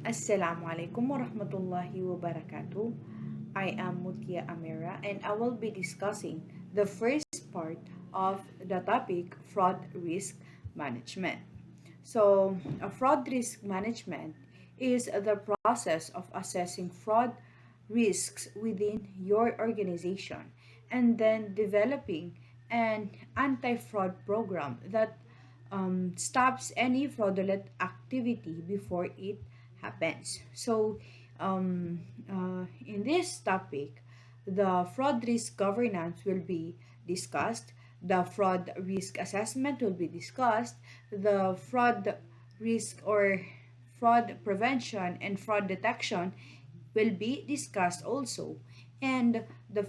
Assalamualaikum warahmatullahi wabarakatuh. I am Mutia Amira and I will be discussing the first part of the topic fraud risk management. So, a fraud risk management is the process of assessing fraud risks within your organization and then developing an anti fraud program that stops any fraudulent activity before it happens. So, in this topic, the fraud risk governance will be discussed, the fraud risk assessment will be discussed, the fraud risk or fraud prevention and fraud detection will be discussed also, and uh, the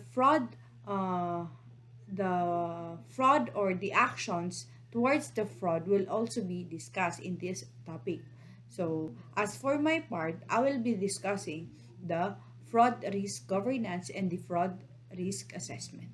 fraud or the actions towards the fraud will also be discussed in this topic. So, as for my part, I will be discussing the fraud risk governance and the fraud risk assessment.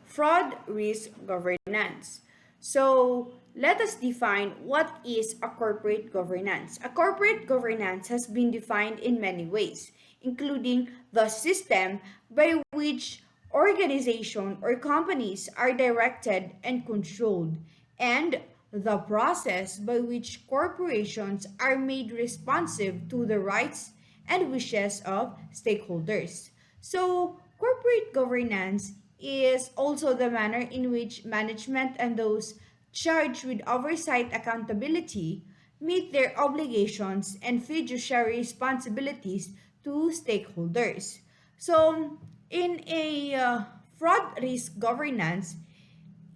Fraud risk governance. So, let us define what is a corporate governance. A corporate governance has been defined in many ways, including the system by which organization or companies are directed and controlled, and the process by which corporations are made responsive to the rights and wishes of stakeholders. So, corporate governance is also the manner in which management and those charged with oversight accountability meet their obligations and fiduciary responsibilities to stakeholders. So, in a fraud risk governance,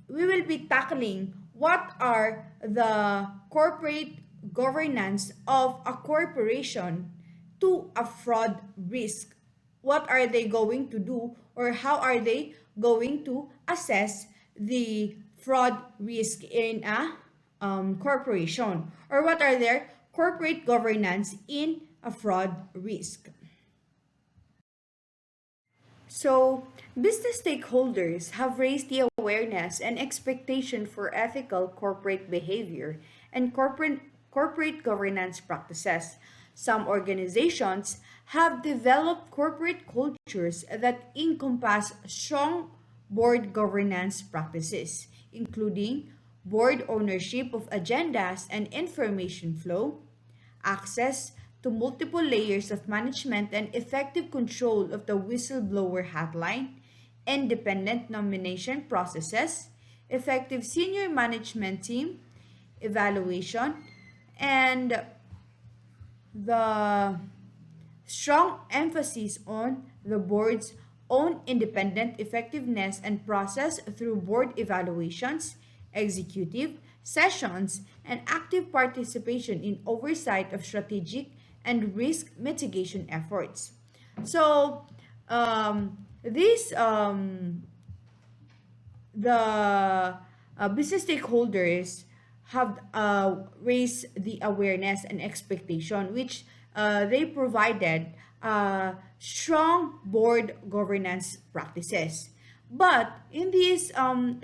we will be tackling what are the corporate governance of a corporation to a fraud risk. What are they going to do, or how are they going to assess the fraud risk in a corporation, or what are their corporate governance in a fraud risk. So, business stakeholders have raised the awareness and expectation for ethical corporate behavior and corporate governance practices. Some organizations have developed corporate cultures that encompass strong board governance practices, including board ownership of agendas and information flow, access to multiple layers of management and effective control of the whistleblower hotline, independent nomination processes, effective senior management team evaluation, and the strong emphasis on the board's own independent effectiveness and process through board evaluations, executive sessions, and active participation in oversight of strategic and risk mitigation efforts. So, these the business stakeholders have raised the awareness and expectation, which they provided strong board governance practices. But in these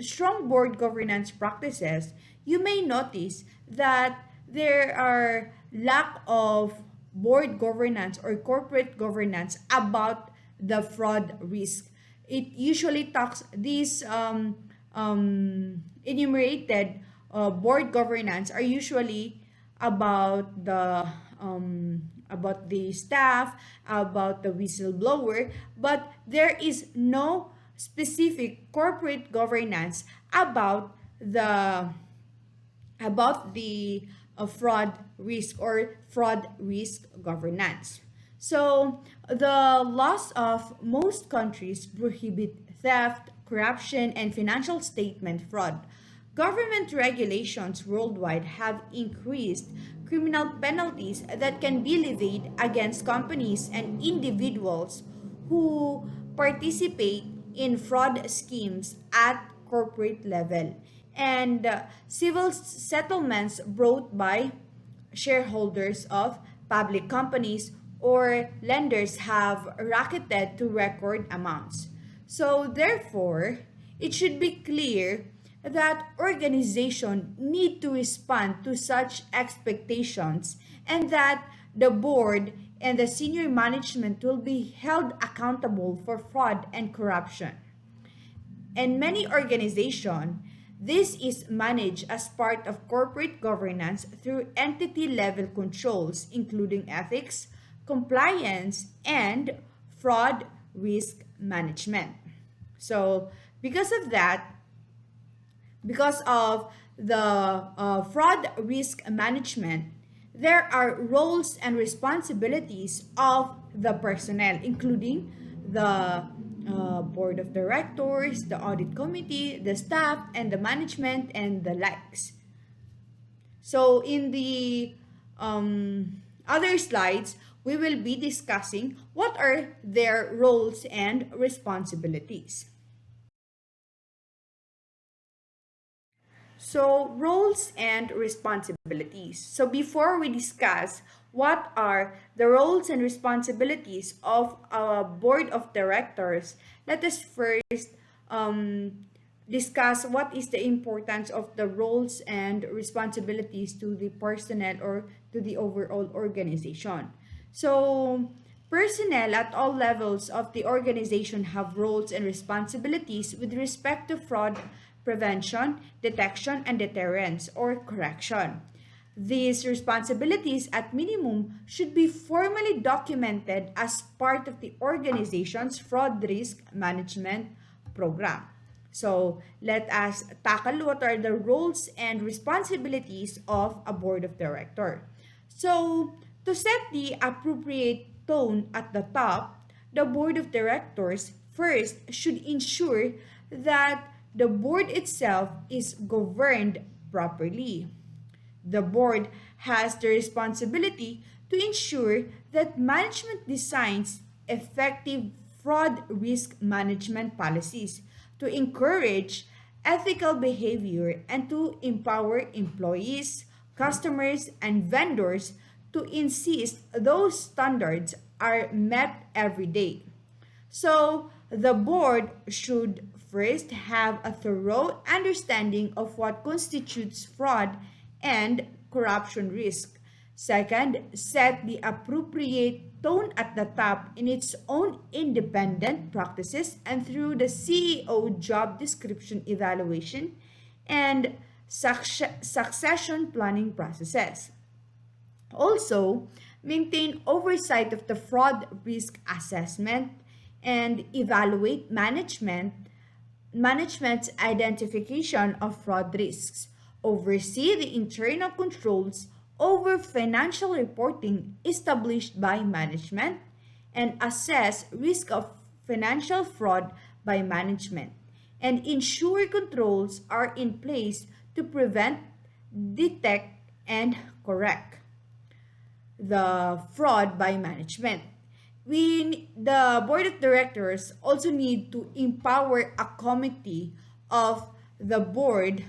strong board governance practices, you may notice that there are lack of board governance or corporate governance about the fraud risk. It usually talks these enumerated board governance are usually about the staff, about the whistleblower, but there is no specific corporate governance about the fraud risk or fraud risk governance. So, the laws of most countries prohibit theft, corruption, and financial statement fraud. Government regulations worldwide have increased criminal penalties that can be levied against companies and individuals who participate in fraud schemes at corporate level, and civil settlements brought by shareholders of public companies or lenders have racketed to record amounts. So, therefore, it should be clear that organization need to respond to such expectations, and that the board and the senior management will be held accountable for fraud and corruption. In many organizations, this is managed as part of corporate governance through entity level controls, including ethics, compliance, and fraud risk management. So, because of that, because of the fraud risk management, there are roles and responsibilities of the personnel, including the board of directors, the audit committee, the staff, and the management, and the likes. So, in the other slides, we will be discussing what are their roles and responsibilities. So, roles and responsibilities. So, before we discuss what are the roles and responsibilities of a board of directors, let us first um, discuss what is the importance of the roles and responsibilities to the personnel or to the overall organization. So, personnel at all levels of the organization have roles and responsibilities with respect to fraud prevention, detection, and deterrence or correction. These responsibilities, at minimum, should be formally documented as part of the organization's fraud risk management program. So, let us tackle what are the roles and responsibilities of a board of director. So, to set the appropriate tone at the top, the board of directors first should ensure that the board itself is governed properly. The board has the responsibility to ensure that management designs effective fraud risk management policies to encourage ethical behavior and to empower employees, customers, and vendors to insist those standards are met every day. So, the board should first have a thorough understanding of what constitutes fraud and corruption risk. Second, set the appropriate tone at the top in its own independent practices and through the CEO job description evaluation and succession planning processes. Also, maintain oversight of the fraud risk assessment and evaluate management's identification of fraud risks. Oversee the internal controls over financial reporting established by management and assess risk of financial fraud by management and ensure controls are in place to prevent, detect, and correct the fraud by management. The board of directors also need to empower a committee of the board,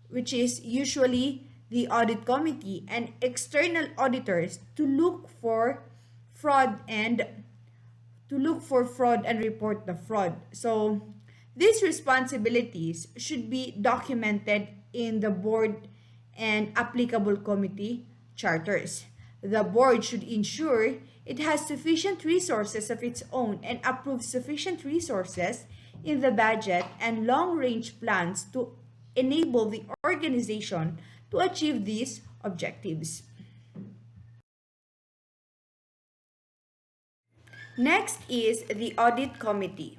which is usually the audit committee and external auditors fraud and fraud and report the fraud. So these responsibilities should be documented in the board and applicable committee charters. The board should ensure it has sufficient resources of its own and approve sufficient resources in the budget and long-range plans to enable the organization to achieve these objectives. Next is the audit committee.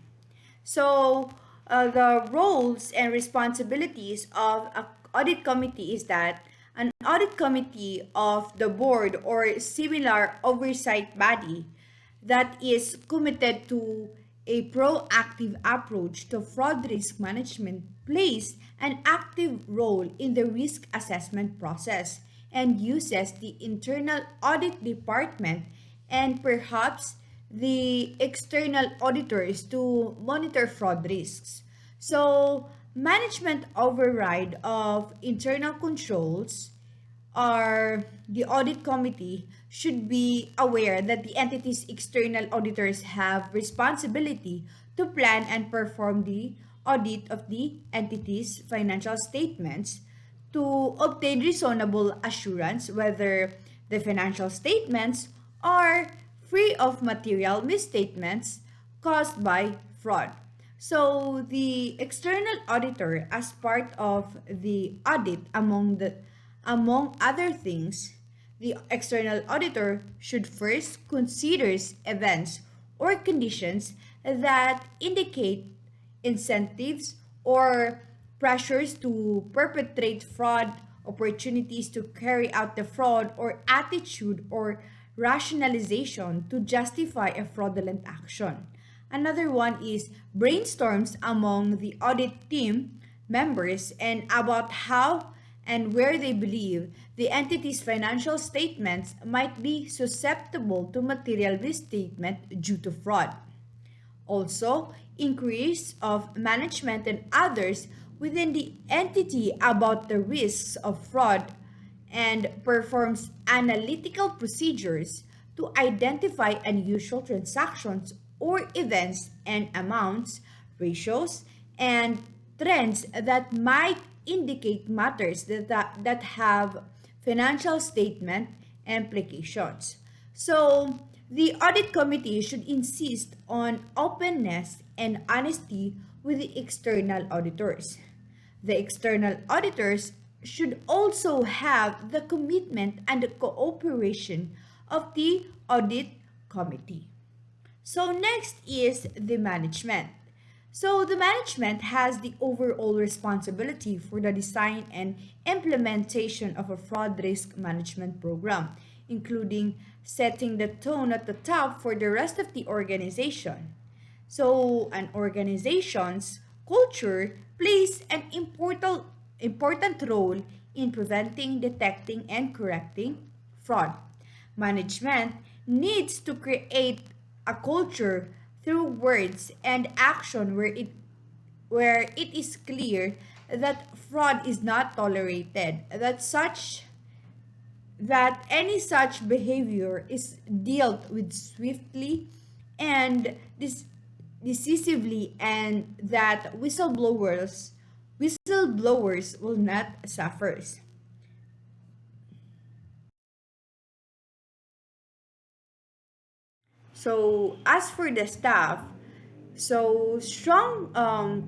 So, the roles and responsibilities of an audit committee is that an audit committee of the board or similar oversight body that is committed to a proactive approach to fraud risk management plays an active role in the risk assessment process and uses the internal audit department and perhaps the external auditors to monitor fraud risks. So, management override of internal controls or the audit committee should be aware that the entity's external auditors have responsibility to plan and perform the audit of the entity's financial statements to obtain reasonable assurance whether the financial statements are free of material misstatements caused by fraud. So the external auditor, as part of the audit, among other things, the external auditor should first consider events or conditions that indicate incentives or pressures to perpetrate fraud, opportunities to carry out the fraud, or attitude or rationalization to justify a fraudulent action. Another one is brainstorms among the audit team members and about how and where they believe the entity's financial statements might be susceptible to material misstatement due to fraud. Also, inquiries of management and others within the entity about the risks of fraud and performs analytical procedures to identify unusual transactions or events and amounts, ratios, and trends that might indicate matters that have financial statement implications. So, the audit committee should insist on openness and honesty with the external auditors. The external auditors should also have the commitment and the cooperation of the audit committee. So next is the management. So the management has the overall responsibility for the design and implementation of a fraud risk management program, including setting the tone at the top for the rest of the organization. So an organization's culture plays an important role in preventing, detecting, and correcting fraud. Management needs to create a culture through words and action where it is clear that fraud is not tolerated, that any such behavior is dealt with swiftly and decisively, and that whistleblowers will not suffer. So, as for the staff, so strong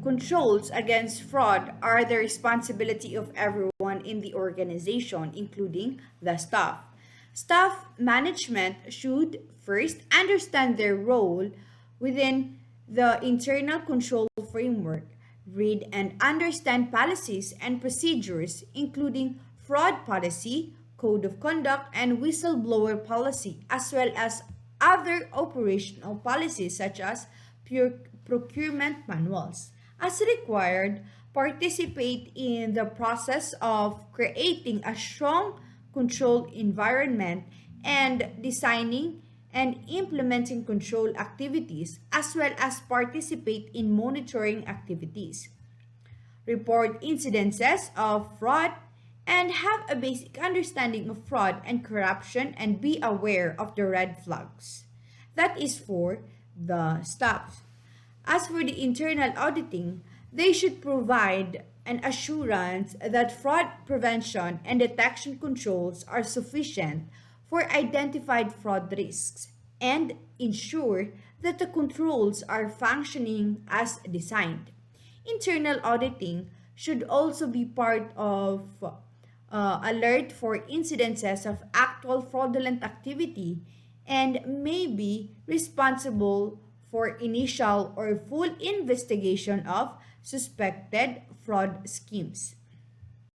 controls against fraud are the responsibility of everyone in the organization, including the staff. Staff management should first understand their role within the internal control framework, read and understand policies and procedures, including fraud policy, code of conduct, and whistleblower policy, as well as other operational policies such as pure procurement manuals. As required, participate in the process of creating a strong control environment and designing and implementing control activities, as well as participate in monitoring activities, report incidences of fraud, and have a basic understanding of fraud and corruption and be aware of the red flags. That is for the staff. As for the internal auditing, they should provide an assurance that fraud prevention and detection controls are sufficient for identified fraud risks and ensure that the controls are functioning as designed. Internal auditing should also be part of alert for incidences of actual fraudulent activity and may be responsible for initial or full investigation of suspected fraud schemes.